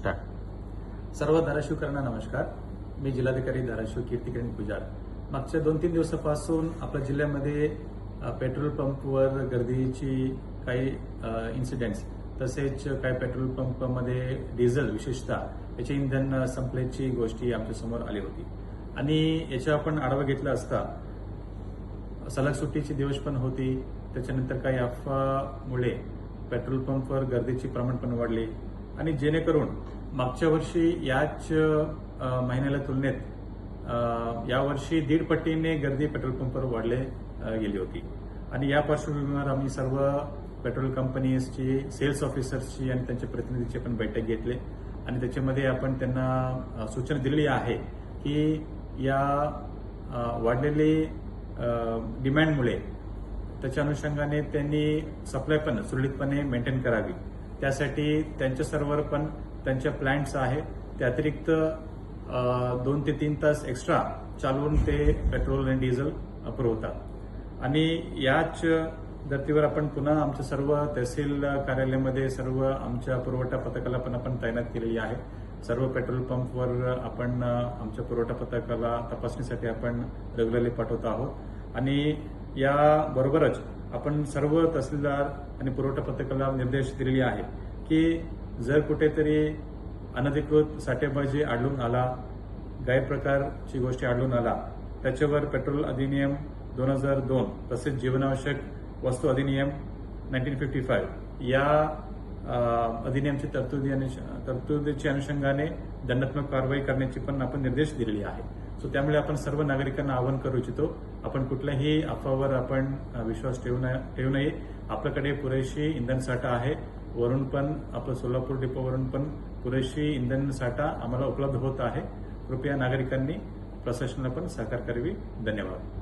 Start. सर्व धाराशिवकरांना नमस्कार. मी जिल्हाधिकारी धाराशिव कीर्तिकिरण पुजार. मागच्या 2-3 दिवसापासून आपल्या जिल्ह्यामध्ये पेट्रोल पंपवर गर्दीची काही इन्सिडेंट्स तसेच काही पेट्रोल पंपमध्ये डिझेल विशेषतः याचे इंधन संपल्याची गोष्टी आमच्यासमोर आली होती आणि याचा आपण आढावा घेतला असता सलग सुट्टीचे दिवस पण होती. त्याच्यानंतर काही अफवामुळे पेट्रोल पंपवर गर्दीचे प्रमाण पण वाढले आणि जेणेकरून मागच्या वर्षी याच महिन्याला तुलनेत यावर्षी 1.5 पटीने गर्दी पेट्रोल पंपवर वाढले गेली होती आणि या पार्श्वभूमीवर आम्ही सर्व पेट्रोल कंपनीजची सेल्स ऑफिसर्सची आणि त्यांच्या प्रतिनिधीची पण बैठक घेतली आणि त्याच्यामध्ये आपण त्यांना सूचना दिलेली आहे की या वाढलेली डिमांडमुळे त्याच्या अनुषंगाने त्यांनी सप्लाय पण सुरळीतपणे मेंटेन करावी. त्यासाठी त्यांच्या सर्व्हर पण त्यांच्या प्लांट्स आहे त्या अतिरिक्त 2 ते 3 तास एक्स्ट्रा चालवून ते पेट्रोल आणि डिझेल पुरवतात आणि याच धर्तीवर आपण पुन्हा आमच्या सर्व तहसील कार्यालयामध्ये सर्व आमच्या पुरवठा पथकाला पण आपण तैनात केलेली आहे. सर्व पेट्रोल पंपवर आपण आमच्या पुरवठा पथकाला तपासणीसाठी आपण रेग्युलरली पाठवत आहोत आणि याबरोबरच आपण सर्व तहसीलदार आणि पुरवठा पथकाला निर्देश दिलेले आहे की जर कुठेतरी अनधिकृत साठेबाजी आढळून आला, गैरप्रकारची गोष्टी आढळून आला, त्याच्यावर पेट्रोल अधिनियम 2002 तसेच जीवनावश्यक वस्तू अधिनियम 1955 या अधिनियमची तरतुदीच्या अनुषंगाने दंडात्मक कारवाई करण्याची पण आपण निर्देश दिलेले आहे. सो त्यामुळे आपण सर्व नागरिकांना आवाहन करू इच्छितो, आपण कुठल्याही अफवावर आपण विश्वास ठेवू नये. आपल्याकडे पुरेशी इंधन साठा आहे. वरून पण आपलं सोलापूर डिपोवरून पण पुरेशी इंधन साठा आम्हाला उपलब्ध होत आहे. कृपया नागरिकांनी प्रशासनाला पण सहकार्य करावे. धन्यवाद.